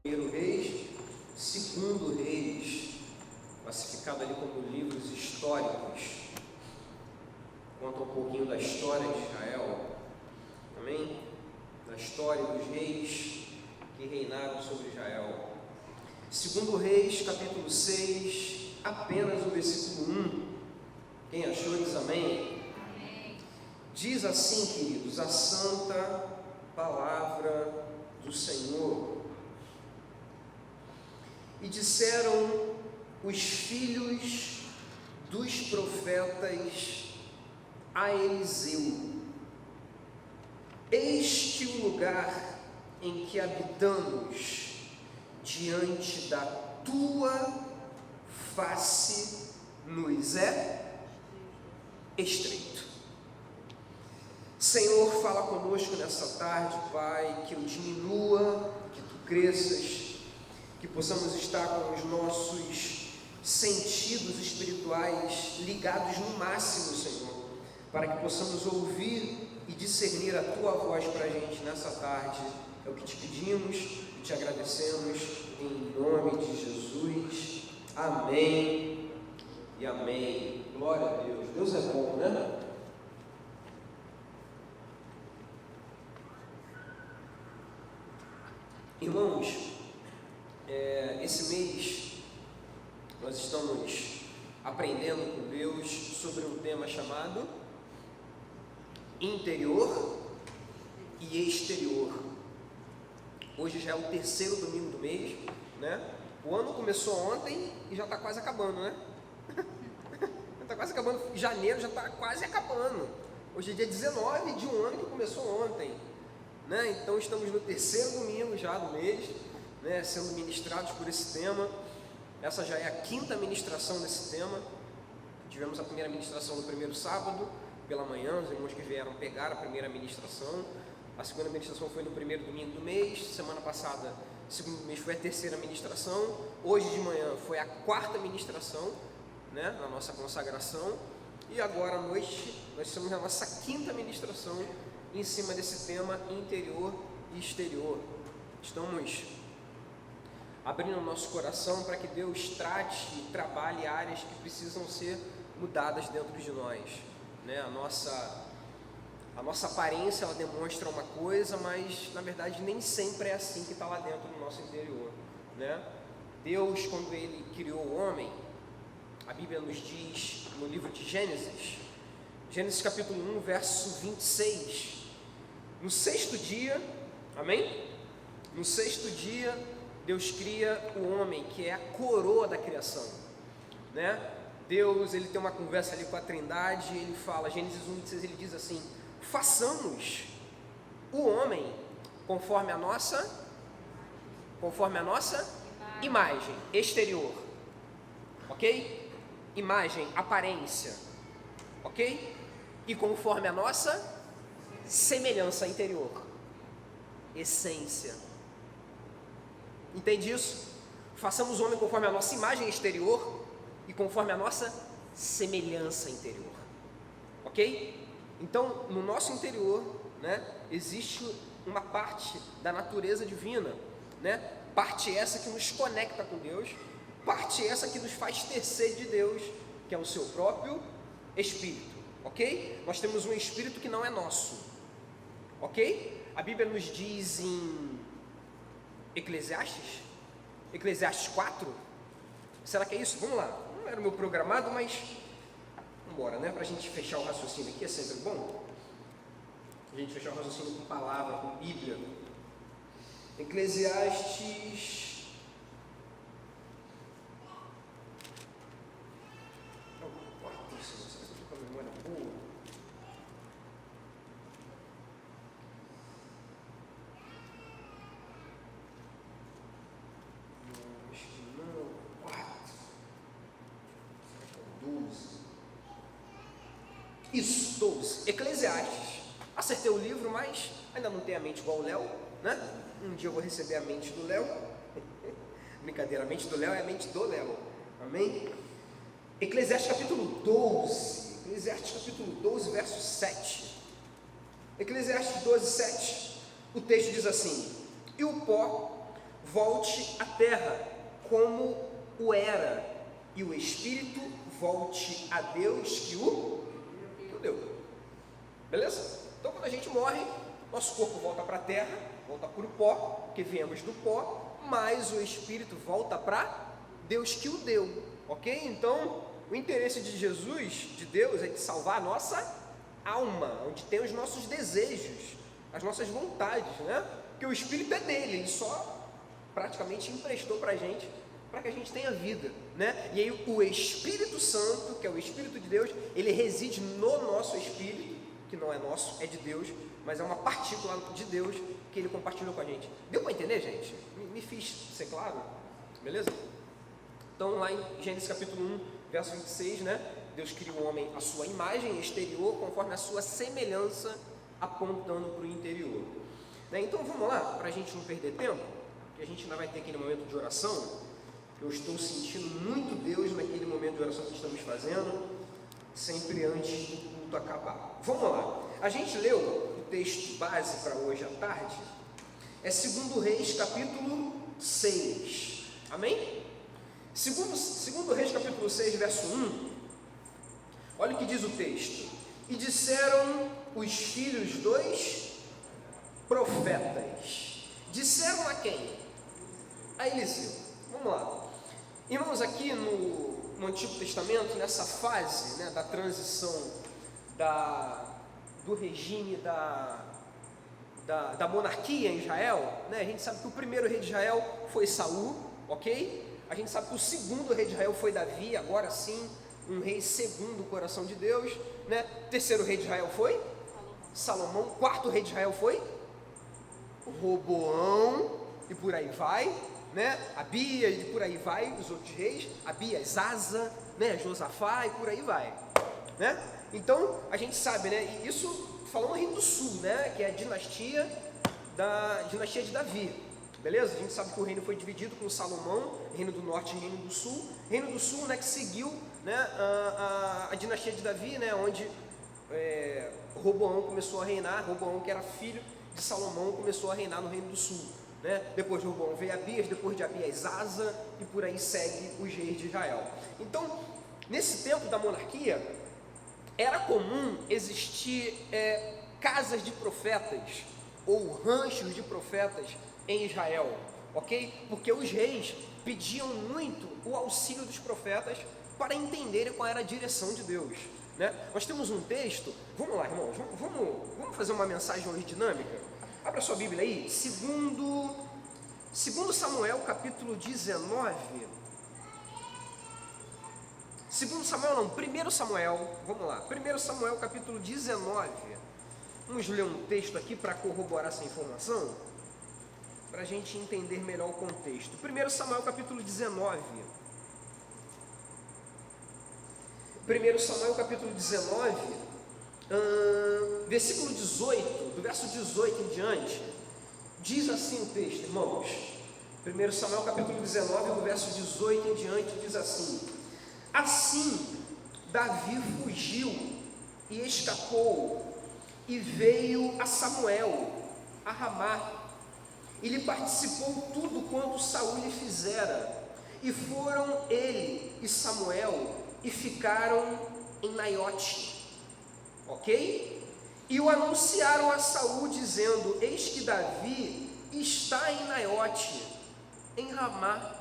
Primeiro Reis, Segundo Reis, classificado ali como livros históricos, conta um pouquinho da história de Israel, amém? Da história dos reis que reinaram sobre Israel. Segundo Reis, capítulo 6, apenas o versículo 1. Quem achou diz amém? Amém. Diz assim, queridos, a santa palavra do Senhor. E disseram os filhos dos profetas a Eliseu: este o lugar em que habitamos diante da tua face nos é estreito. Senhor, fala conosco nessa tarde, Pai, que eu diminua, que tu cresças, que possamos estar com os nossos sentidos espirituais ligados no máximo, Senhor, para que possamos ouvir e discernir a tua voz para a gente nessa tarde. É o que te pedimos e te agradecemos, em nome de Jesus. Amém e amém. Glória a Deus. Deus é bom, né? Irmãos, esse mês nós estamos aprendendo com Deus sobre um tema chamado interior e exterior. Hoje já é o terceiro domingo do mês, né? O ano começou ontem e já está quase acabando, né? Está quase acabando, janeiro já está quase acabando. Hoje é dia 19 de um ano que começou ontem, né? Então estamos no terceiro domingo já do mês, né, sendo ministrados por esse tema. Essa já é a quinta ministração desse tema. Tivemos a primeira ministração no primeiro sábado pela manhã, os irmãos que vieram pegar a primeira ministração. A segunda ministração foi no primeiro domingo do mês. Semana passada, segundo mês, foi a terceira ministração. Hoje de manhã foi a quarta ministração, né, na nossa consagração. E agora à noite nós estamos na nossa quinta ministração em cima desse tema interior e exterior. Estamos abrindo o nosso coração para que Deus trate e trabalhe áreas que precisam ser mudadas dentro de nós, né? A nossa aparência, ela demonstra uma coisa, mas na verdade nem sempre é assim que está lá dentro do nosso interior, né? Deus, quando Ele criou o homem, a Bíblia nos diz no livro de Gênesis capítulo 1, verso 26, no sexto dia, amém? No sexto dia, Deus cria o homem, que é a coroa da criação, né? Deus, ele tem uma conversa ali com a Trindade, ele fala, Gênesis 1, 26, ele diz assim: façamos o homem conforme a nossa imagem exterior, ok? Imagem, aparência, ok? E conforme a nossa semelhança interior, essência. Entende isso? Façamos o homem conforme a nossa imagem exterior e conforme a nossa semelhança interior, ok? Então, no nosso interior, né, existe uma parte da natureza divina, né? Parte essa que nos conecta com Deus, parte essa que nos faz ter sede de Deus, que é o seu próprio Espírito, ok? Nós temos um Espírito que não é nosso, ok? A Bíblia nos diz em Eclesiastes 4, será que é isso? Vamos lá, não era o meu programado, mas vamos embora, né? Para a gente fechar o raciocínio aqui, é sempre bom a gente fechar o raciocínio com palavra, com Bíblia. Eclesiastes, com a memória boa. Acho que não, 4. 12. Isso, 12. Eclesiastes. Acertei o livro, mas ainda não tenho a mente igual o Léo, né? Um dia eu vou receber a mente do Léo. Brincadeira, a mente do Léo é a mente do Léo. Amém? Eclesiastes capítulo 12. Eclesiastes capítulo 12, verso 7. Eclesiastes 12, 7. O texto diz assim: e o pó volte à terra como o era, e o espírito volte a Deus que o deu. Beleza? Então, quando a gente morre, nosso corpo volta para a terra, volta para o pó, porque viemos do pó, mas o espírito volta para Deus que o deu, ok? Então, o interesse de Jesus, de Deus, é de salvar a nossa alma, onde tem os nossos desejos, as nossas vontades, né? Porque o espírito é dele, ele só praticamente emprestou para a gente, para que a gente tenha vida, né? E aí o Espírito Santo, que é o Espírito de Deus, ele reside no nosso espírito, que não é nosso, é de Deus, mas é uma partícula de Deus que ele compartilhou com a gente. Deu para entender, gente? Me fiz ser claro? Beleza? Então, lá em Gênesis capítulo 1, verso 26, né? Deus cria o homem à sua imagem exterior, conforme a sua semelhança, apontando para o interior. Né? Então, vamos lá, para a gente não perder tempo, que a gente ainda vai ter aquele momento de oração. Eu estou sentindo muito Deus naquele momento de oração que estamos fazendo, sempre antes do culto acabar. Vamos lá. A gente leu o texto base para hoje à tarde, é 2 Reis, capítulo 6. Amém? 2 Reis, capítulo 6, verso 1. Olha o que diz o texto. E disseram os filhos dos profetas. Disseram a quem? A Eliseu. Vamos lá. Irmãos, aqui no Antigo Testamento, nessa fase, né, da transição do regime da monarquia em Israel, né, a gente sabe que o primeiro rei de Israel foi Saul, ok? A gente sabe que o segundo rei de Israel foi Davi, agora sim, um rei segundo o coração de Deus, né? O terceiro rei de Israel foi Salomão. O quarto rei de Israel foi Roboão, e por aí vai, né? Abias, e por aí vai, os outros reis, Abias, Asa, né? Josafá, e por aí vai, né? Então, a gente sabe, né? E isso falando no Reino do Sul, né? Que é a dinastia de Davi. Beleza? A gente sabe que o reino foi dividido com Salomão, Reino do Norte e Reino do Sul. Reino do Sul, né, que seguiu, né, a dinastia de Davi, né, onde Roboão começou a reinar. Roboão, que era filho de Salomão, começou a reinar no Reino do Sul, né? Depois de Roboão veio Abias, depois de Abias Asa, e por aí segue os reis de Israel. Então, nesse tempo da monarquia, era comum existir casas de profetas, ou ranchos de profetas em Israel, ok? Porque os reis pediam muito o auxílio dos profetas para entenderem qual era a direção de Deus, né? Nós temos um texto, vamos lá, irmãos, vamos fazer uma mensagem hoje dinâmica. Abra sua Bíblia aí, segundo Samuel, capítulo 19. 1 Samuel, vamos lá, 1 Samuel, capítulo 19. Vamos ler um texto aqui para corroborar essa informação, para a gente entender melhor o contexto. 1 Samuel capítulo 19. 1 Samuel capítulo 19, versículo 18, do verso 18 em diante, diz assim o texto, irmãos. 1 Samuel capítulo 19, do verso 18 em diante, diz assim: Assim Davi fugiu e escapou, e veio a Samuel, a Ramá, e lhe participou tudo quanto Saul lhe fizera, e foram ele e Samuel, e ficaram em Naiote, ok? E o anunciaram a Saul, dizendo: Eis que Davi está em Naiote, em Ramá.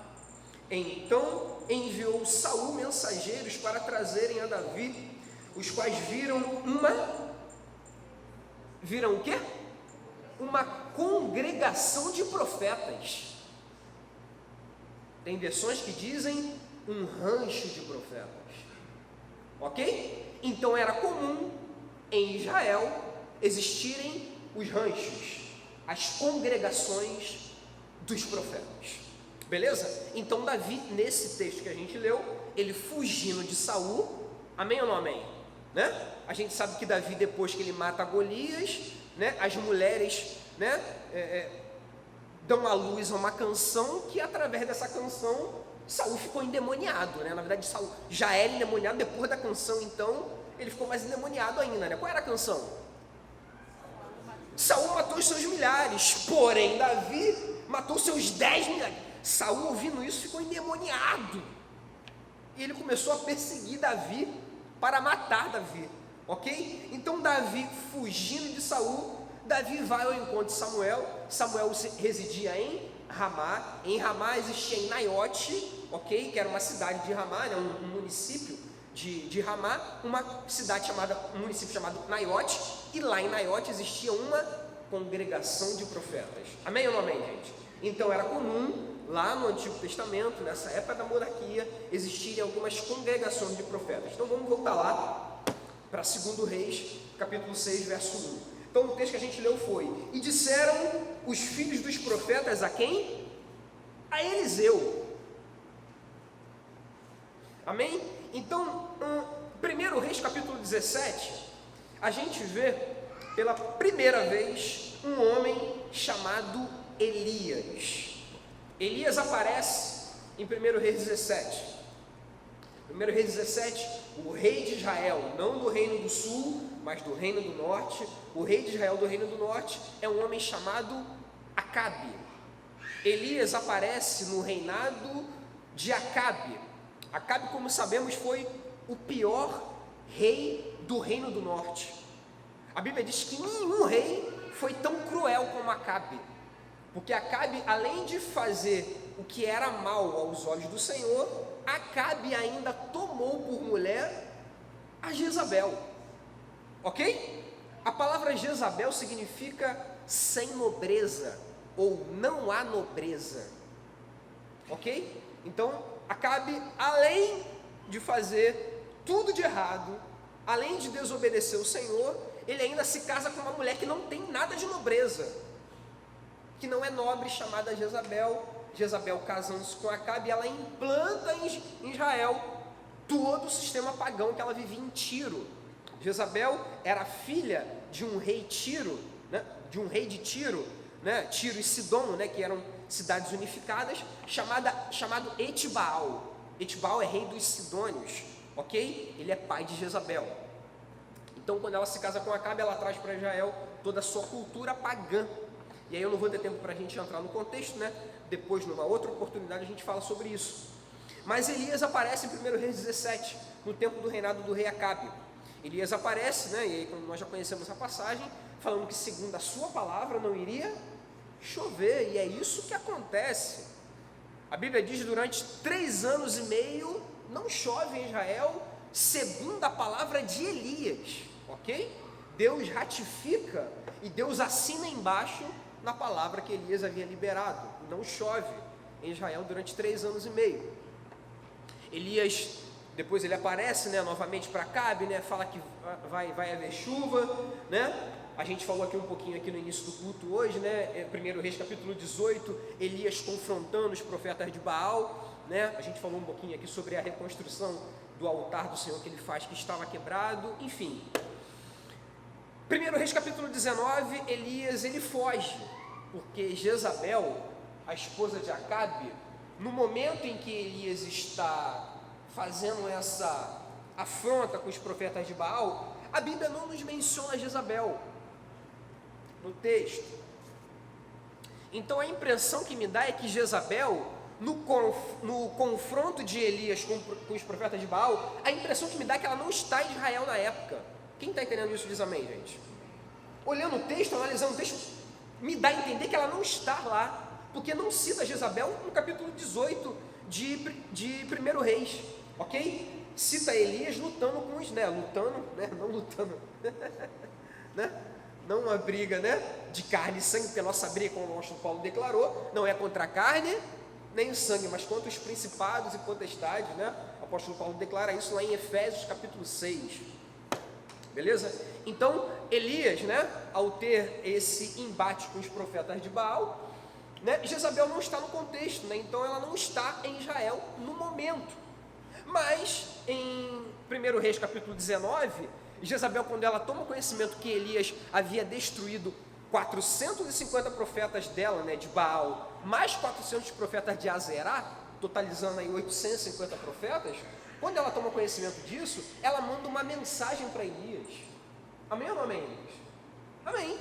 Então enviou Saul mensageiros para trazerem a Davi, os quais viram o quê? Uma congregação de profetas. Tem versões que dizem um rancho de profetas, ok? Então era comum em Israel existirem os ranchos, as congregações dos profetas, beleza? Então Davi, nesse texto que a gente leu, ele fugindo de Saul, amém ou não amém? Né? A gente sabe que Davi, depois que ele mata Golias, né, as mulheres, né, dão à luz a uma canção, que através dessa canção Saul ficou endemoniado, né? Na verdade, Saul já era endemoniado, depois da canção, então ele ficou mais endemoniado ainda, né? Qual era a canção? Saul matou os seus milhares, porém Davi matou seus 10 milhares. Saul, ouvindo isso, ficou endemoniado. E ele começou a perseguir Davi para matar Davi, ok? Então Davi, fugindo de Saul, Davi vai ao encontro de Samuel. Samuel residia em Ramá. Em Ramá existia em Naiote, ok? Que era uma cidade de Ramá, né? um município de Ramá, um município chamado Naiote, e lá em Naiote existia uma congregação de profetas. Amém ou não amém, gente? Então era comum, lá no Antigo Testamento, nessa época da monarquia, existirem algumas congregações de profetas. Então vamos voltar lá para 2 Reis, capítulo 6, verso 1. Então o texto que a gente leu foi: e disseram os filhos dos profetas a quem? A Eliseu. Amém? Então, 1 Reis capítulo 17, a gente vê pela primeira vez um homem chamado Elias. Elias aparece em 1 Reis 17. 1 Reis 17, o rei de Israel, não do reino do sul, mas do reino do norte. O rei de Israel do reino do norte é um homem chamado Acabe. Elias aparece no reinado de Acabe. Acabe, como sabemos, foi o pior rei do reino do norte. A Bíblia diz que nenhum rei foi tão cruel como Acabe, porque Acabe, além de fazer o que era mal aos olhos do Senhor, Acabe ainda tomou por mulher a Jezabel, ok? A palavra Jezabel significa sem nobreza, ou não há nobreza, ok? Então, Acabe, além de fazer tudo de errado, além de desobedecer o Senhor, ele ainda se casa com uma mulher que não tem nada de nobreza, que não é nobre, chamada Jezabel. Jezabel, casando-se com Acabe, ela implanta em Israel todo o sistema pagão que ela vivia em Tiro. Jezabel era filha de um rei Tiro, né? De um rei de Tiro, né? Tiro e Sidom, né? Que eram cidades unificadas, chamado Etbaal. Etbaal é rei dos Sidônios, ok? Ele é pai de Jezabel. Então, quando ela se casa com Acabe, ela traz para Israel toda a sua cultura pagã. E aí eu não vou ter tempo para a gente entrar no contexto, né? Depois, numa outra oportunidade, a gente fala sobre isso. Mas Elias aparece em 1 Reis 17, no tempo do reinado do rei Acabe. Elias aparece, né? E aí, como nós já conhecemos a passagem, falando que segundo a sua palavra não iria chover. E é isso que acontece. A Bíblia diz que durante 3 anos e meio não chove em Israel, segundo a palavra de Elias, ok? Deus ratifica e Deus assina embaixo na palavra que Elias havia liberado. Não chove em Israel durante 3 anos e meio. Elias, depois ele aparece, né, novamente para Acabe, né, fala que vai haver chuva, né? A gente falou aqui um pouquinho aqui no início do culto hoje, né? 1 Reis capítulo 18, Elias confrontando os profetas de Baal, né? A gente falou um pouquinho aqui sobre a reconstrução do altar do Senhor que ele faz, que estava quebrado, enfim. 1 Reis capítulo 19, Elias, ele foge, porque Jezabel, a esposa de Acabe, no momento em que Elias está fazendo essa afronta com os profetas de Baal, a Bíblia não nos menciona Jezabel no texto. Então a impressão que me dá é que Jezabel, no confronto de Elias com os profetas de Baal, a impressão que me dá é que ela não está em Israel na época. Quem está entendendo isso diz amém, gente? Olhando o texto, analisando o texto, me dá a entender que ela não está lá, porque não cita Jezabel no capítulo 18 de 1 Reis, ok? Cita Elias lutando com os, não lutando, né? Não uma briga, né, de carne e sangue, porque a nossa briga, como o apóstolo Paulo declarou, não é contra a carne nem o sangue, mas contra os principados e potestades, né? O apóstolo Paulo declara isso lá em Efésios capítulo 6, beleza? Então, Elias, né, ao ter esse embate com os profetas de Baal, né, Jezabel não está no contexto, né? Então ela não está em Israel no momento. Mas em 1 Reis capítulo 19, Jezabel, quando ela toma conhecimento que Elias havia destruído 450 profetas dela, né, de Baal, mais 400 profetas de Azerá, totalizando aí 850 profetas, quando ela toma conhecimento disso, ela manda uma mensagem para Elias. Amém ou não amém, Elias? Amém.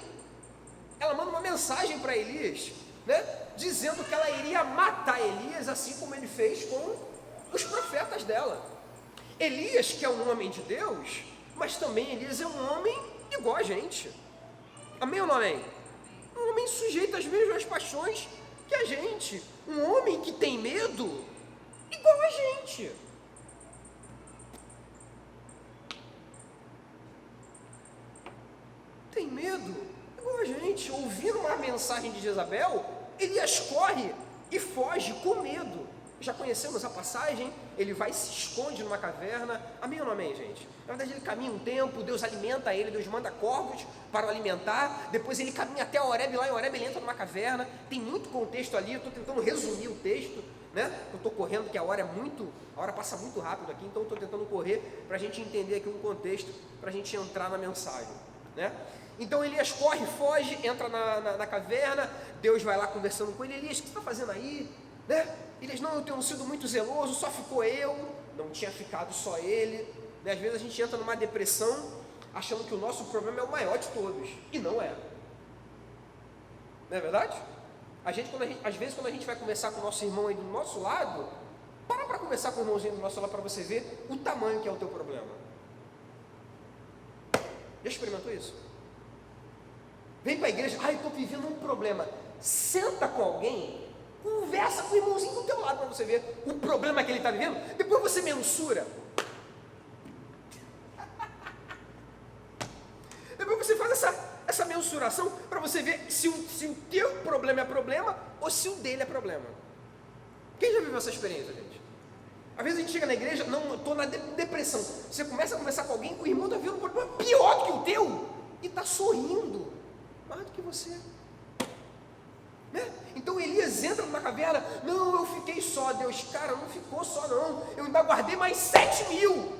ela manda uma mensagem para Elias, né, dizendo que ela iria matar Elias, assim como ele fez com os profetas dela. Elias, que é um homem de Deus, mas também Elias é um homem igual a gente. Amém ou não amém? Um homem sujeito às mesmas paixões que a gente. Um homem que tem medo igual a gente. Tem medo igual a gente. Ouvindo uma mensagem de Jezabel, Elias corre e foge com medo. Já conhecemos a passagem, ele vai e se esconde numa caverna. Amém ou não amém, gente? Na verdade ele caminha um tempo, Deus alimenta ele, Deus manda corvos para o alimentar. Depois ele caminha até Horebe, lá em Horebe ele entra numa caverna. Tem muito contexto ali, eu estou tentando resumir o texto, né? Eu estou correndo, que a hora passa muito rápido aqui, então eu estou tentando correr para a gente entender aqui um contexto, para a gente entrar na mensagem, né? Então Elias corre, foge, entra na caverna. Deus vai lá conversando com ele. Elias, o que você está fazendo aí? Né? Elias, não, eu tenho sido muito zeloso, só ficou eu. Não tinha ficado só ele, né? Às vezes a gente entra numa depressão achando que o nosso problema é o maior de todos, e não é. Não é verdade? Às vezes quando a gente vai conversar com o nosso irmão aí do nosso lado, para conversar com o irmãozinho do nosso lado para você ver o tamanho que é o teu problema. Já experimentou isso? Vem para a igreja, eu estou vivendo um problema. Senta com alguém, conversa com o irmãozinho do teu lado para você ver o problema que ele está vivendo. Depois você mensura. Depois você faz essa mensuração para você ver se o teu problema é problema ou se o dele é problema. Quem já viveu essa experiência, gente? Às vezes a gente chega na igreja, não, estou na depressão. Você começa a conversar com alguém, com o irmão está vivendo um problema pior do que o teu e está sorrindo mais do que você, né? Então Elias entra numa caverna. Não, eu fiquei só. Deus, cara, não ficou só não, eu ainda guardei mais 7.000.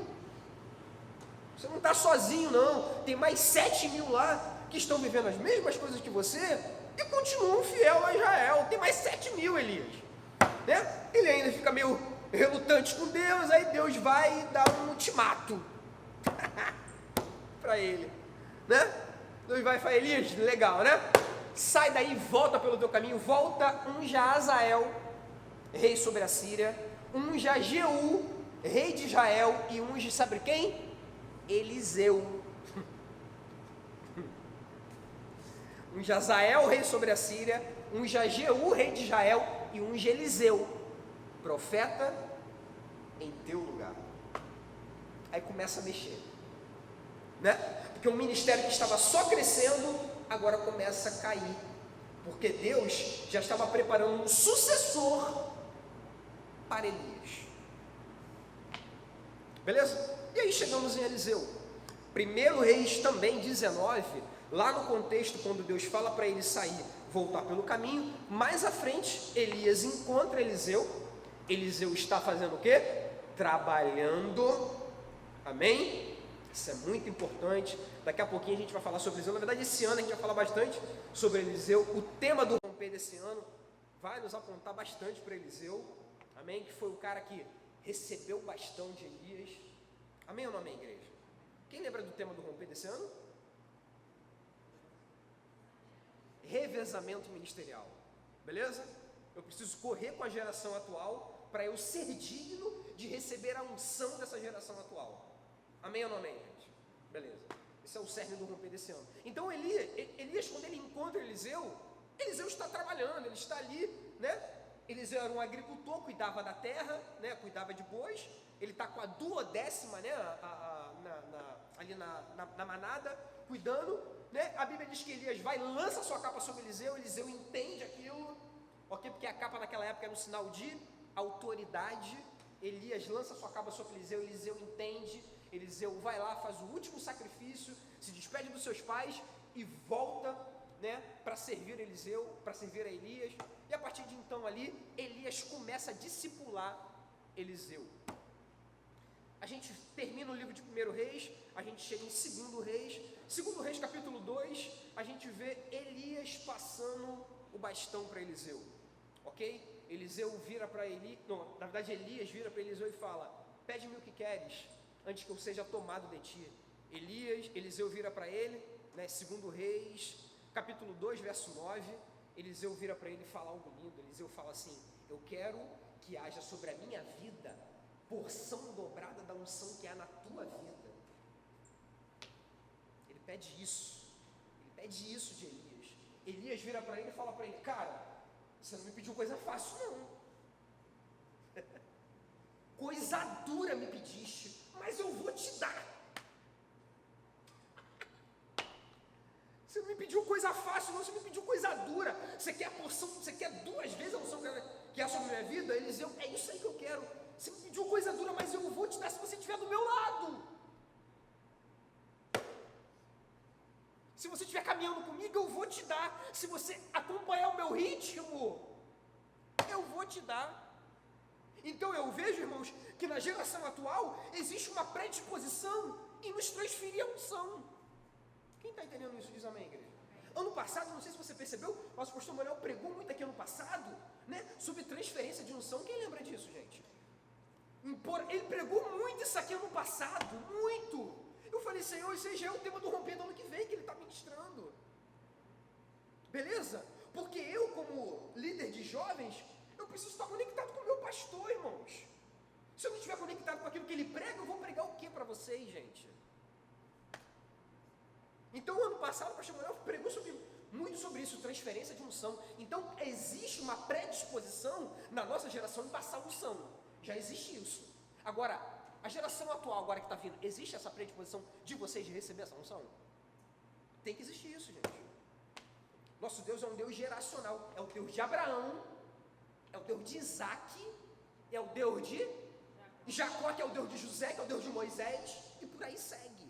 Você não está sozinho não, tem mais 7.000 lá, que estão vivendo as mesmas coisas que você, e continuam fiel a Israel. Tem mais 7.000, Elias, né? Ele ainda fica meio relutante com Deus, aí Deus vai dar um ultimato para ele, né? Deus vai falar, Elias, legal, né? Sai daí, volta pelo teu caminho, volta, unja Azael, rei sobre a Síria, unja Jeú, rei de Israel, e unge, sabe quem? Eliseu. Unja Azael, rei sobre a Síria, unja Jeú, rei de Israel, e unge Eliseu, profeta, em teu lugar. Aí começa a mexer, né? Porque um ministério que estava só crescendo, agora começa a cair, porque Deus já estava preparando um sucessor para Elias. Beleza? E aí chegamos em Eliseu. 1 Reis também 19, lá no contexto, quando Deus fala para ele sair, voltar pelo caminho, mais à frente, Elias encontra Eliseu. Eliseu está fazendo o quê? Trabalhando. Amém? Isso é muito importante. Daqui a pouquinho a gente vai falar sobre Eliseu. Na verdade, esse ano a gente vai falar bastante sobre Eliseu. O tema do romper desse ano vai nos apontar bastante para Eliseu. Amém? Que foi o cara que recebeu o bastão de Elias. Amém ou não amém, igreja? Quem lembra do tema do romper desse ano? Revezamento ministerial. Beleza? Eu preciso correr com a geração atual para eu ser digno de receber a unção dessa geração atual. Amém ou não amém, gente? Beleza. Esse é o cerne do romper desse ano. Então Elias, quando ele encontra Eliseu está trabalhando, ele está ali, né? Eliseu era um agricultor, cuidava da terra, né? Cuidava de bois. Ele está com a 12ª, né? Ali na manada, cuidando, né? A Bíblia diz que Elias vai e lança sua capa sobre Eliseu. Eliseu entende aquilo, ok? Porque a capa naquela época era um sinal de autoridade. Elias lança sua capa sobre Eliseu, Eliseu entende. Eliseu vai lá, faz o último sacrifício, se despede dos seus pais e volta, né, para servir Eliseu, para servir a Elias. E a partir de então ali, Elias começa a discipular Eliseu. A gente termina o livro de 1 Reis, a gente chega em 2 Reis. 2 Reis capítulo 2, a gente vê Elias passando o bastão para Eliseu, ok? Eliseu vira para Elias, na verdade Elias vira para Eliseu e fala, pede-me o que queres, antes que eu seja tomado de ti. Eliseu vira para ele, né, 2 Reis, capítulo 2, verso 9, Eliseu vira para ele falar algo lindo. Eliseu fala assim: eu quero que haja sobre a minha vida porção dobrada da unção que há na tua vida. Ele pede isso de Elias. Elias vira para ele e fala para ele: cara, você não me pediu coisa fácil não, coisa dura me pediste, mas eu vou te dar. Você não me pediu coisa fácil não, você me pediu coisa dura. Você quer a porção, você quer 2 vezes a unção que é sobre a minha vida? Eliseu, é isso aí que eu quero. Você me pediu coisa dura, mas eu vou te dar se você estiver do meu lado. Se você estiver caminhando comigo, eu vou te dar. Se você acompanhar o meu ritmo, eu vou te dar. Então eu vejo, irmãos, que na geração atual existe uma predisposição em nos transferir a unção. Quem está entendendo isso diz amém, igreja? Ano passado, não sei se você percebeu, mas o pastor Manuel pregou muito aqui ano passado, né, sobre transferência de unção. Quem lembra disso, gente? Ele pregou muito isso aqui ano passado, muito. Eu falei: Senhor, esse já é o tema do romper do ano que vem que ele está ministrando. Beleza? Porque eu, como líder de jovens, eu preciso estar conectado com o meu pastor, irmãos. Se eu não estiver conectado com aquilo que ele prega, eu vou pregar o que para vocês, gente? Então, ano passado, o pastor Manuel pregou muito sobre isso, transferência de unção. Então, existe uma predisposição na nossa geração em passar unção. Já existe isso. Agora, a geração atual, agora que está vindo, existe essa predisposição de vocês de receber essa unção? Tem que existir isso, gente. Nosso Deus é um Deus geracional. É o Deus de Abraão, é o Deus de Isaac, é o Deus de Jacó, que é o Deus de José, que é o Deus de Moisés, e por aí segue.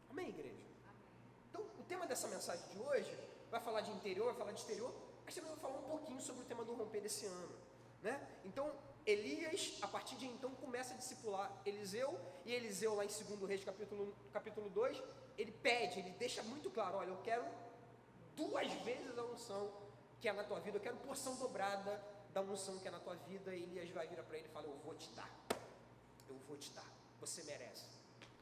Amém, igreja? Amém. Então, o tema dessa mensagem de hoje vai falar de interior, vai falar de exterior, mas também vai falar um pouquinho sobre o tema do romper desse ano, né? Então, Elias, a partir de então, começa a discipular Eliseu, e Eliseu, lá em 2 Reis, capítulo 2, ele pede, ele deixa muito claro: olha, eu quero 2 vezes a unção que é na tua vida, eu quero porção dobrada da unção que é na tua vida. E Elias vai virar para ele e fala: eu vou te dar, você merece.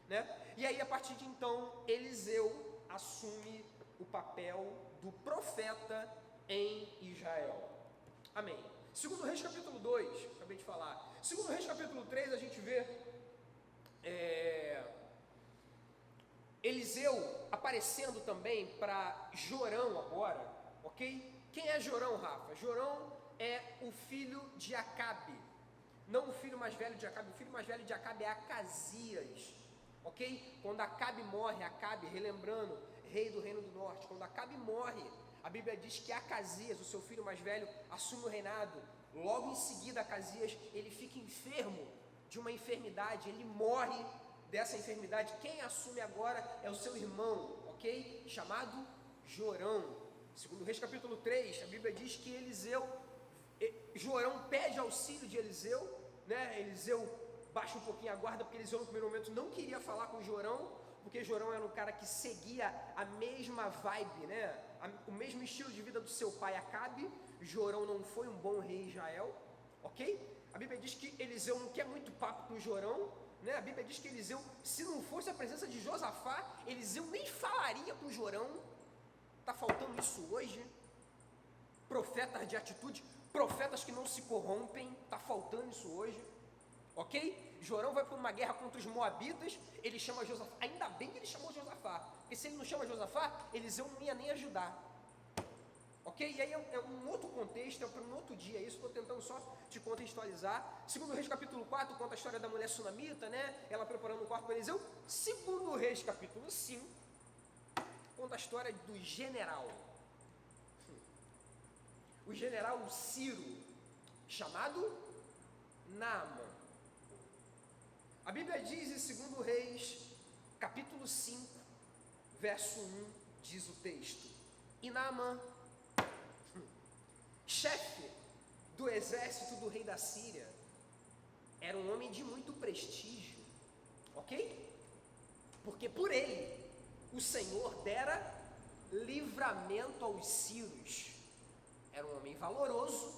Né? E aí, a partir de então, Eliseu assume o papel do profeta em Israel. Amém. 2 Reis capítulo 2, acabei de falar. 2 Reis capítulo 3, a gente vê Eliseu aparecendo também para Jorão agora, ok? Quem é Jorão, Rafa? Jorão é o filho de Acabe, não o filho mais velho de Acabe. O filho mais velho de Acabe é Acasias. Ok? Quando Acabe morre, Acabe, relembrando, rei do reino do norte, quando Acabe morre, a Bíblia diz que Acasias, o seu filho mais velho, assume o reinado. Logo em seguida, Acasias, ele fica enfermo de uma enfermidade, ele morre dessa enfermidade. Quem assume agora é o seu irmão, ok? Chamado Jorão. 2 Reis capítulo 3, a Bíblia diz que Jorão pede auxílio de Eliseu, né? Eliseu baixa um pouquinho a guarda, porque Eliseu no primeiro momento não queria falar com Jorão, porque Jorão era um cara que seguia a mesma vibe, né? O mesmo estilo de vida do seu pai Acabe. Jorão não foi um bom rei em Israel, ok? A Bíblia diz que Eliseu não quer muito papo com Jorão, né? A Bíblia diz que Eliseu, se não fosse a presença de Josafá, Eliseu nem falaria com Jorão. Está faltando isso hoje. Profetas de atitude, profetas que não se corrompem, está faltando isso hoje. Ok? Jorão vai para uma guerra contra os moabitas, ele chama Josafá. Ainda bem que ele chamou Josafá, porque se ele não chama Josafá, Eliseu não ia nem ajudar. Ok? E aí é um outro contexto, é para um outro dia isso, estou tentando só te contextualizar. 2 Reis capítulo 4 conta a história da mulher sunamita, né? Ela preparando um quarto para Eliseu. 2 Reis capítulo 5 conta a história do general. O general Ciro, chamado Naamã. A Bíblia diz em 2 Reis, capítulo 5, verso 1, diz o texto: e Naamã, chefe do exército do rei da Síria, era um homem de muito prestígio, ok? Porque por ele, o Senhor dera livramento aos sírios. Era um homem valoroso,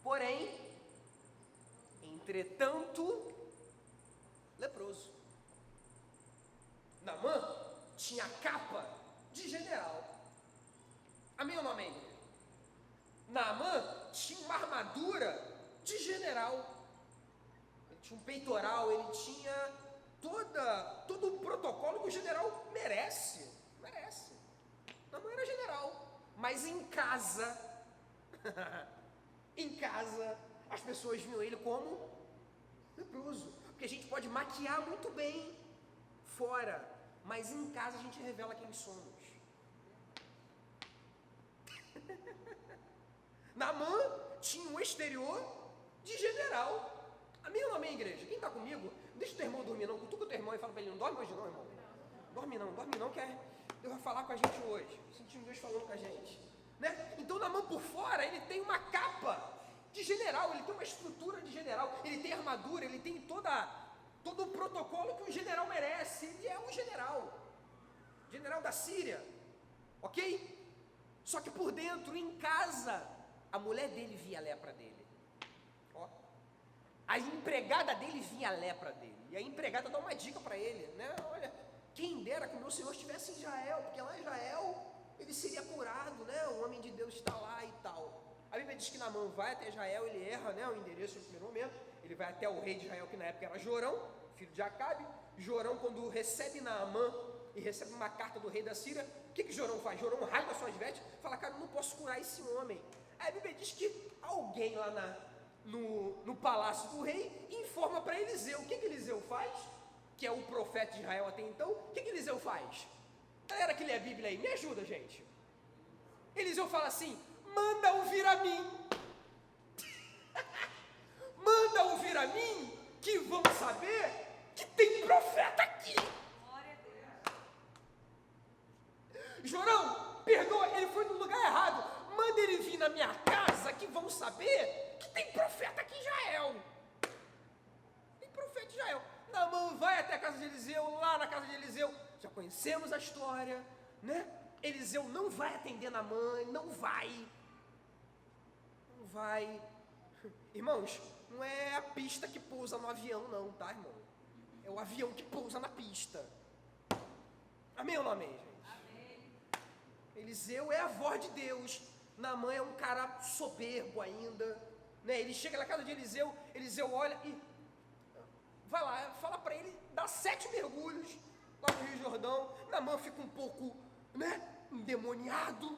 porém, entretanto, leproso. Naamã tinha a capa de general. Amém ou não amém? Naamã tinha uma armadura de general. Ele tinha um peitoral, ele tinha todo o protocolo que o general merece. Naamã era general, mas em casa, as pessoas viam ele como leproso, porque a gente pode maquiar muito bem fora, mas em casa a gente revela quem somos. Naamã tinha um exterior de general. Amém ou não amém, igreja? Quem está comigo, deixa o teu irmão dormir não, cutuca o teu irmão e fala para ele, não dorme hoje não, irmão. Dorme não, que Deus vai falar com a gente hoje. Sentimos Deus falando com a gente, né? Então Naamã por fora, ele tem uma capa de general, ele tem uma estrutura de general, ele tem armadura, ele tem todo o protocolo que um general merece. Ele é um general da Síria, ok? Só que por dentro, em casa, a mulher dele via a lepra dele. Ó, a empregada dele via a lepra dele. E a empregada dá uma dica para ele, né? Olha, quem dera que o meu Senhor estivesse em Israel, porque lá em Israel ele seria curado, né? O homem de Deus está lá e tal. A Bíblia diz que Naamã vai até Israel, ele erra, né, o endereço no primeiro momento. Ele vai até o rei de Israel, que na época era Jorão, filho de Acabe. Jorão, quando recebe Naamã e recebe uma carta do rei da Síria, o que Jorão faz? Jorão rasga suas vestes, fala, cara, eu não posso curar esse homem. Aí a Bíblia diz que alguém lá no palácio do rei informa para Eliseu. O que Eliseu faz? Que é o profeta de Israel até então. O que Eliseu faz? Galera que lê a Bíblia aí, me ajuda, gente. Eliseu fala assim, manda ouvir a mim. Manda ouvir a mim, que vão saber que tem profeta aqui. Glória a Deus. Jorão, perdoa, ele foi no lugar errado. Manda ele vir na minha casa, que vão saber que tem profeta aqui em Israel. Tem profeta em Israel. Naamã vai até a casa de Eliseu, lá na casa de Eliseu, já conhecemos a história, né? Eliseu não vai atender Naamã, não vai. Irmãos, não é a pista que pousa no avião não, tá, irmão? É o avião que pousa na pista. Amém ou não amém, gente? Amém. Eliseu é a voz de Deus. Naamã é um cara soberbo ainda, né? Ele chega na casa de Eliseu, Eliseu olha e vai lá, fala para ele, dá 7 mergulhos lá no Rio Jordão. Naamã fica um pouco, né, endemoniado.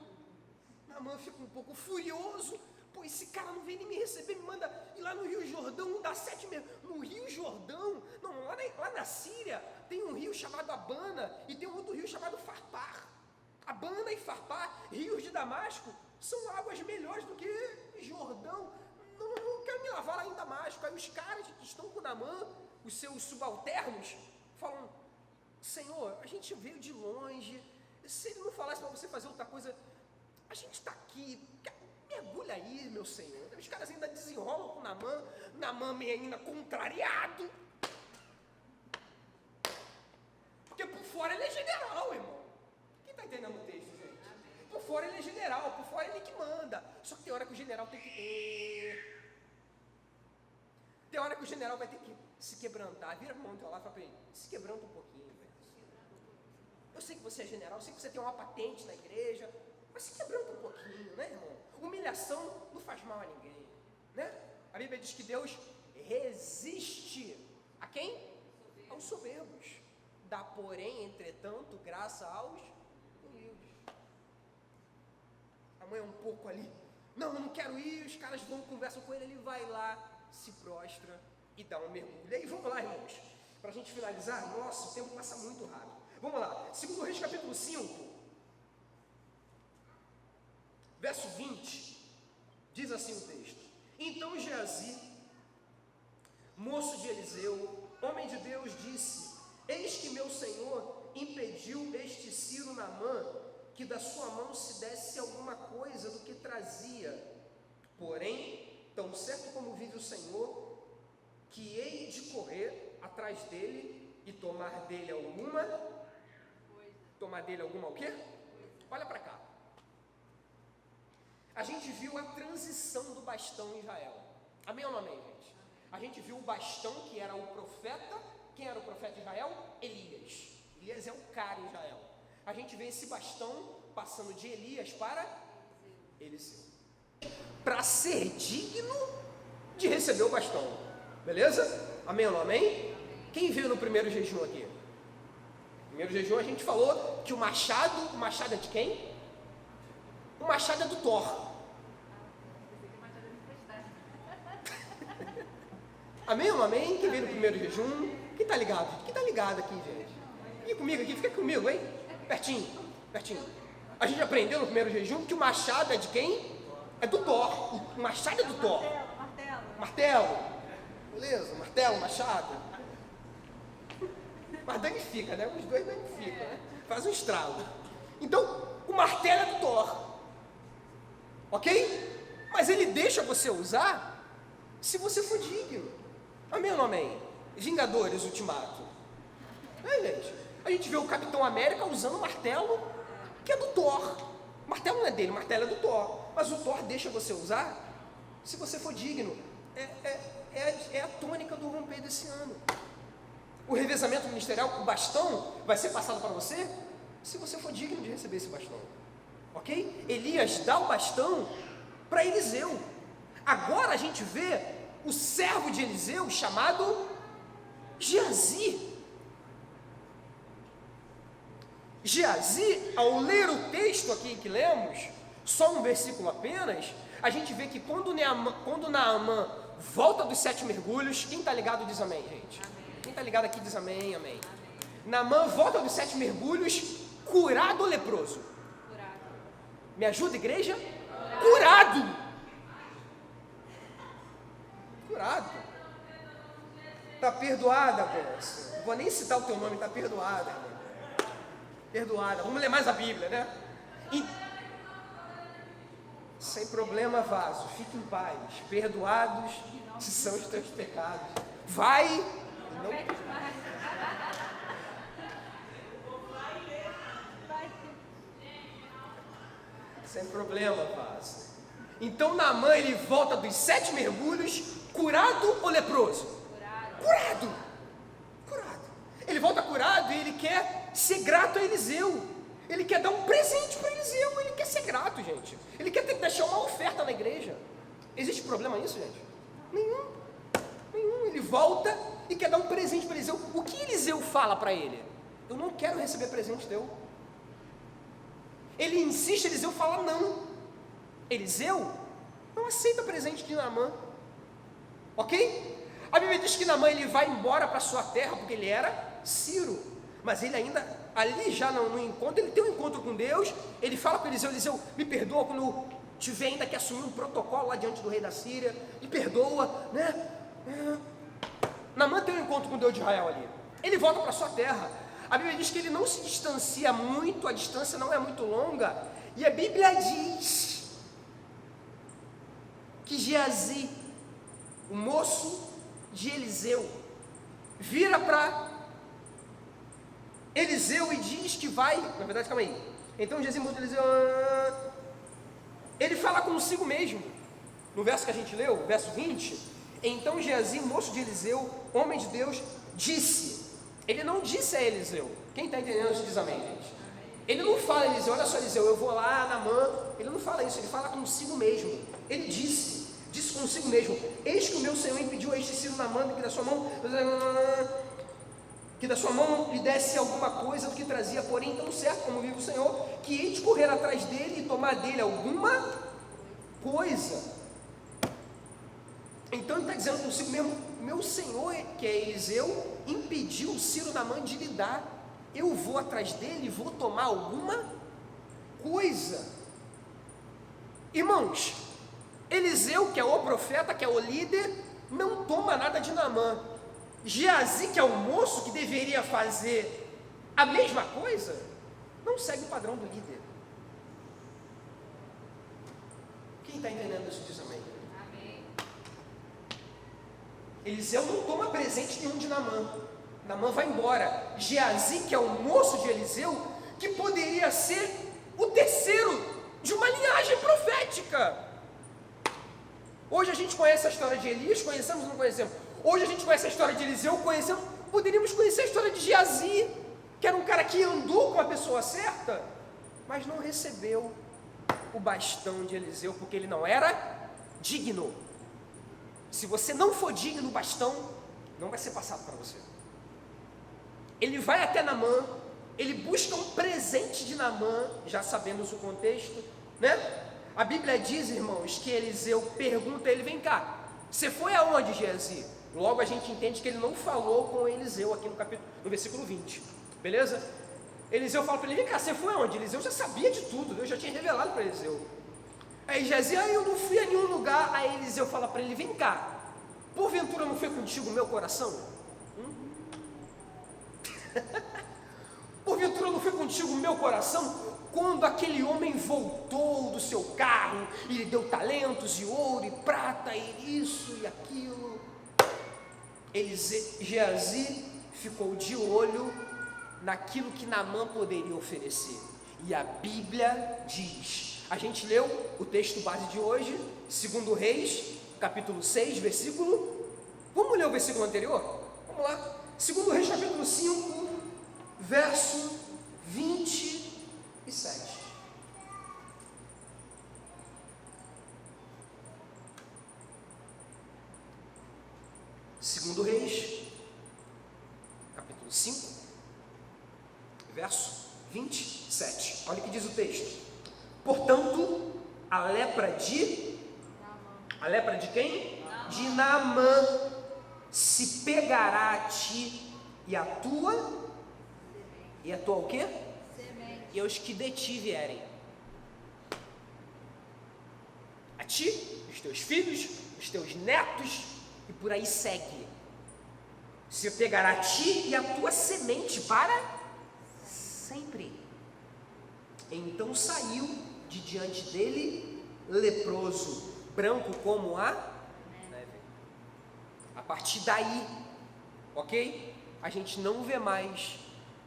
Naamã fica um pouco furioso. Pô, esse cara não vem nem me receber, me manda ir lá no Rio Jordão, dá 7 mergulhos. No Rio Jordão, não, lá na Síria, tem um rio chamado Abana e tem um outro rio chamado Farpar. Abana e Farpar, rios de Damasco, são águas melhores do que Jordão. Não quero me lavar lá em Damasco. Aí os caras que estão com Naamã, os seus subalternos, falam, Senhor, a gente veio de longe, se ele não falasse para você fazer outra coisa, a gente está aqui, mergulha aí, meu Senhor. Os caras ainda desenrolam com Naamã meio ainda contrariado, porque por fora ele é general, irmão. Quem está entendendo o texto, gente? Por fora ele é general, por fora ele que manda. Só que tem hora que o general tem que... Tem hora que o general vai ter que se quebrantar. Vira para o teu lado e fala para ele, se quebranta um pouquinho, velho. Eu sei que você é general, eu sei que você tem uma patente na igreja, mas se quebranta um pouquinho, né, irmão? Humilhação não faz mal a ninguém, né? A Bíblia diz que Deus resiste a quem? Aos soberbos. Dá, porém, entretanto, graça aos humildes. A mãe é um pouco ali, não, eu não quero ir, os caras vão, conversam com ele, ele vai lá, se prostra e dá um mergulho. E aí, vamos lá, irmãos, para a gente finalizar, nossa, o tempo passa muito rápido. Vamos lá, 2 Reis capítulo 5, verso 20, diz assim o texto, então Geazi, moço de Eliseu, homem de Deus, disse, eis que meu senhor impediu este Ciro Naamã, que da sua mão se desse alguma coisa do que trazia, porém, tão certo como vive o Senhor, que hei de correr atrás dele e tomar dele alguma o quê? Olha para cá. A gente viu a transição do bastão em Israel. Amém ou não amém, gente? A gente viu o bastão que era o profeta. Quem era o profeta de Israel? Elias. Elias é o cara em Israel. A gente vê esse bastão passando de Elias para Eliseu, para ser digno de receber o bastão, beleza? Amém ou não amém? Quem veio no primeiro jejum aqui? No primeiro jejum a gente falou que o machado é de quem? O machado é do Thor. Amém ou não amém? Quem veio no primeiro jejum? Quem tá ligado? Quem tá ligado aqui, gente? Fica comigo aqui, fica comigo, hein? Pertinho, pertinho. A gente aprendeu no primeiro jejum que o machado é de quem? É do Thor. O machado é do Thor. Martelo. Beleza, martelo, machado. Mas danifica, né? Os dois danificam, né? Faz um estrago. Então, o martelo é do Thor. Ok? Mas ele deixa você usar se você for digno. Amém ou não amém? Vingadores Ultimato. Gente? A gente vê o Capitão América usando o martelo que é do Thor. O martelo não é dele, o martelo é do Thor. Mas o Thor deixa você usar se você for digno. É a tônica do romper desse ano. O revezamento ministerial, o bastão, vai ser passado para você se você for digno de receber esse bastão. Ok? Elias dá o bastão para Eliseu. Agora a gente vê o servo de Eliseu chamado Geazi. Geazi, ao ler o texto aqui que lemos, só um versículo apenas, a gente vê que quando Naamã volta dos 7 mergulhos, quem está ligado diz amém, gente? Amém. Quem está ligado aqui diz amém, amém. Naamã volta dos 7 mergulhos, curado ou leproso? Curado. Me ajuda, igreja? Curado! Curado. Está perdoada, moça. Vou nem citar o teu nome, está perdoada, irmão. Perdoada. Vamos ler mais a Bíblia, né? Sem problema, vaso. Fique em paz. Perdoados se são os teus pecados. Vai. Não... Sem problema, vaso. Então Naamã, ele volta dos 7 mergulhos, curado ou leproso? Curado. Curado. Ele volta curado e ele quer ser grato a Eliseu. Ele quer dar um presente para Eliseu. Ele quer ser grato, gente. Ele quer deixar uma oferta na igreja. Existe problema nisso, gente? Nenhum. Nenhum. Ele volta e quer dar um presente para Eliseu. O que Eliseu fala para ele? Eu não quero receber presente teu. Ele insiste, Eliseu fala não. Eliseu não aceita presente de Naamã. Ok? A Bíblia diz que Naamã ele vai embora para sua terra porque ele era Ciro. Mas ele ainda, ali já no encontro, ele tem um encontro com Deus. Ele fala com Eliseu, Eliseu, me perdoa quando eu tiver ainda que assumir um protocolo lá diante do rei da Síria. Me perdoa, né? Naamã tem um encontro com Deus de Israel ali. Ele volta para sua terra. A Bíblia diz que ele não se distancia muito, a distância não é muito longa. E a Bíblia diz que Geazi, o moço de Eliseu, vira para Eliseu e diz que vai, na verdade, calma aí. Então Geazi, moço de Eliseu, ele fala consigo mesmo. No verso que a gente leu, verso 20, então Geazi, moço de Eliseu, homem de Deus, disse. Ele não disse a Eliseu. Quem está entendendo isso diz amém, gente? Ele não fala a Eliseu, olha só Eliseu, eu vou lá, Naamã. Ele não fala isso, ele fala consigo mesmo. Ele disse consigo mesmo, eis que o meu Senhor impediu a este Ciro Naamã que da sua mão lhe desse alguma coisa do que trazia, porém tão certo como vive o Senhor, que hei de correr atrás dele e tomar dele alguma coisa. Então ele está dizendo consigo mesmo, meu Senhor, que é Eliseu, impediu o Ciro Naamã de lhe dar, eu vou atrás dele e vou tomar alguma coisa. Irmãos, Eliseu, que é o profeta, que é o líder, não toma nada de Naamã. Geazi, que é o moço que deveria fazer a mesma coisa, não segue o padrão do líder. Quem está entendendo isso diz amém? Amém. Eliseu não toma presente nenhum de Naamã. Naamã vai embora. Geazi, que é o moço de Eliseu, que poderia ser o terceiro de uma linhagem profética. Hoje a gente conhece a história de Elias, conhecemos ou não conhecemos? Hoje a gente conhece a história de Eliseu, conhecemos, poderíamos conhecer a história de Geazi, que era um cara que andou com a pessoa certa, mas não recebeu o bastão de Eliseu, porque ele não era digno. Se você não for digno, o bastão não vai ser passado para você. Ele vai até Naamã, ele busca um presente de Naamã, já sabemos o contexto, né? A Bíblia diz, irmãos, que Eliseu pergunta a ele, vem cá, você foi aonde, Geazi? Logo a gente entende que ele não falou com Eliseu aqui no versículo 20, beleza? Eliseu fala para ele, vem cá, você foi aonde? Eliseu já sabia de tudo, Deus já tinha revelado para Eliseu. Aí Geazi, eu não fui a nenhum lugar. Aí Eliseu fala para ele, vem cá, porventura não foi contigo o meu coração? Porventura não foi contigo o meu coração? Quando aquele homem voltou do seu carro, e lhe deu talentos, e ouro, e prata, e isso, e aquilo. Geazi ficou de olho naquilo que Naamã poderia oferecer. E a Bíblia diz, a gente leu o texto base de hoje, 2 Reis, capítulo 6, versículo... Vamos ler o versículo anterior? Vamos lá. 2 Reis, capítulo 5, verso 27. 2 Reis, capítulo 5, verso 27. Olha o que diz o texto. Portanto, a lepra de quem? Naamã. De Naamã se pegará a ti e a tua o quê? Semente. E aos que de ti vierem. A ti, os teus filhos, os teus netos, e por aí segue. Se pegará a ti e a tua semente para sempre. Então saiu de diante dele leproso, branco como a neve. A partir daí, ok? A gente não vê mais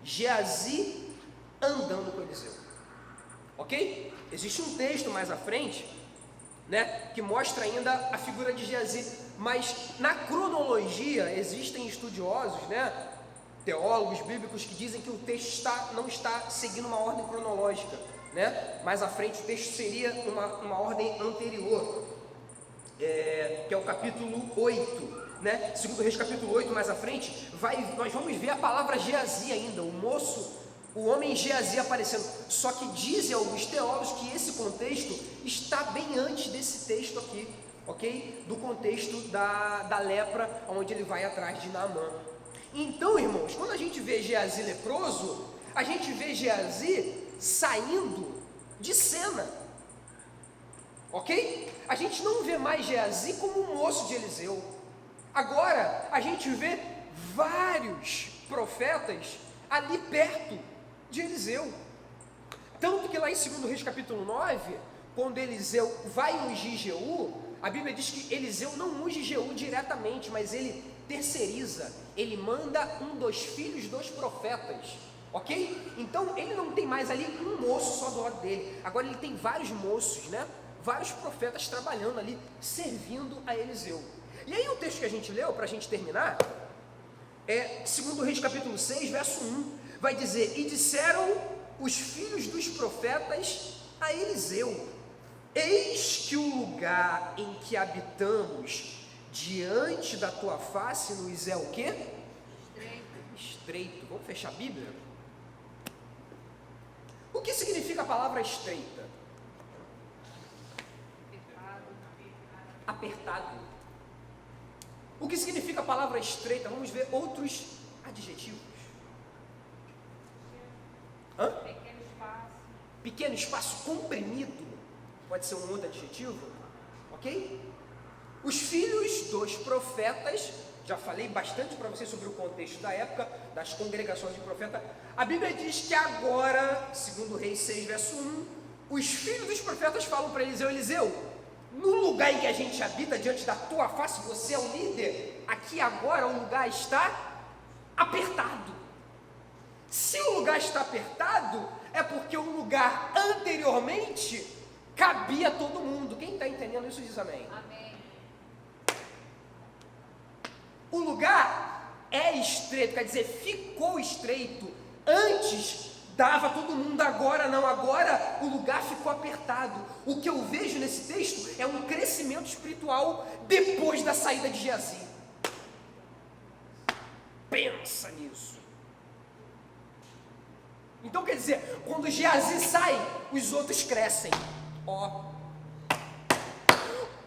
Geazi andando com Eliseu, ok? Existe um texto mais à frente, né, que mostra ainda a figura de Geazi, mas na cronologia existem estudiosos, né, teólogos bíblicos que dizem que o texto não está seguindo uma ordem cronológica, né? Mais à frente o texto seria uma ordem anterior, que é o capítulo 8, né? 2 Reis capítulo 8, mais à frente, nós vamos ver a palavra Geazi ainda, o homem Geazi aparecendo. Só que dizem alguns teólogos que esse contexto está bem antes desse texto aqui, ok? Do contexto da lepra, onde ele vai atrás de Naamã. Então, irmãos, quando a gente vê Geazi leproso, a gente vê Geazi saindo de cena, ok? A gente não vê mais Geazi como um moço de Eliseu. Agora, a gente vê vários profetas ali perto de Eliseu. Tanto que lá em 2 Reis capítulo 9, quando Eliseu vai ungir Jeú, a Bíblia diz que Eliseu não unge Jeú diretamente, mas ele terceiriza, ele manda um dos filhos dos profetas, ok? Então ele não tem mais ali um moço só do lado dele, agora ele tem vários moços, né? Vários profetas trabalhando ali, servindo a Eliseu. E aí o texto que a gente leu, para a gente terminar, é 2 Reis capítulo 6, verso 1, vai dizer, e disseram os filhos dos profetas a Eliseu, eis que o lugar em que habitamos diante da tua face nos é o quê? Estreito. Vamos fechar a Bíblia? O que significa a palavra estreita? Apertado. O que significa a palavra estreita? Vamos ver outros adjetivos. Pequeno espaço. Pequeno espaço, comprimido. Pode ser um outro adjetivo, ok? Os filhos dos profetas, já falei bastante para vocês sobre o contexto da época, das congregações de profeta. A Bíblia diz que agora, 2 Reis 6, verso 1, os filhos dos profetas falam para Eliseu, Eliseu, no lugar em que a gente habita, diante da tua face, você é o líder, aqui agora o lugar está apertado. Se o lugar está apertado, é porque o lugar anteriormente cabia a todo mundo. Quem está entendendo isso diz amém. Amém. O lugar é estreito, quer dizer, ficou estreito Antes dava todo mundo, agora não, agora o lugar ficou apertado. O que eu vejo nesse texto é um crescimento espiritual depois da saída de Geazi. Pensa nisso. Então quer dizer, quando Geazi sai, os outros crescem.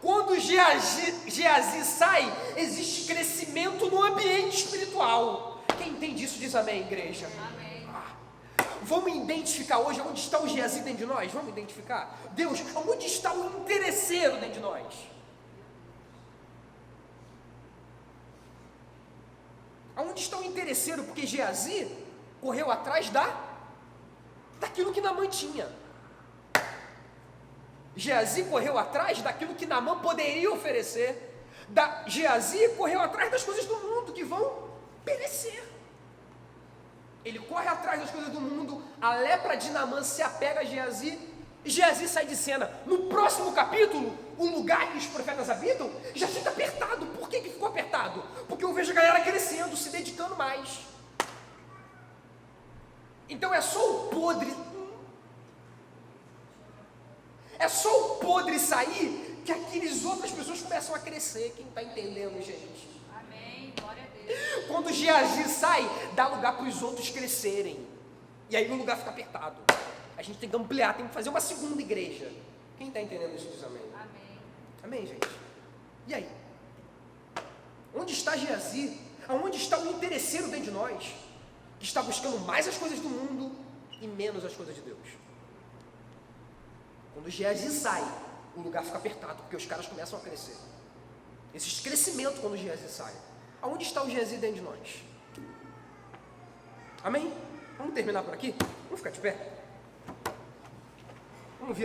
Quando Geazi sai, existe crescimento no ambiente espiritual. Quem entende isso diz amém, igreja. Amém. Vamos identificar hoje onde está o Geazi dentro de nós? Vamos identificar? Deus, onde está o interesseiro dentro de nós? Aonde está o interesseiro? Porque Geazi correu atrás daquilo que Naamã tinha. Geazi correu atrás daquilo que Naamã poderia oferecer. Geazi correu atrás das coisas do mundo que vão perecer. Ele corre atrás das coisas do mundo, a lepra de Naamã se apega a Geazi, e Geazi sai de cena. No próximo capítulo, o lugar que os profetas habitam já fica apertado. Por que ficou apertado? Porque eu vejo a galera crescendo, se dedicando mais. Então é só o podre. É só o podre sair que aquelas outras pessoas começam a crescer. Quem está entendendo, gente? Amém. Glória a Deus. Quando Geazi sai, dá lugar para os outros crescerem. E aí o lugar fica apertado. A gente tem que ampliar, tem que fazer uma segunda igreja. Quem está entendendo isso diz amém? Amém. Amém, gente? E aí? Onde está Geazi? Aonde está o interesseiro dentro de nós? Que está buscando mais as coisas do mundo e menos as coisas de Deus. Quando Geazi sai, o lugar fica apertado, porque os caras começam a crescer. Existe crescimento quando Geazi sai. Aonde está o Geazi dentro de nós? Amém? Vamos terminar por aqui? Vamos ficar de pé?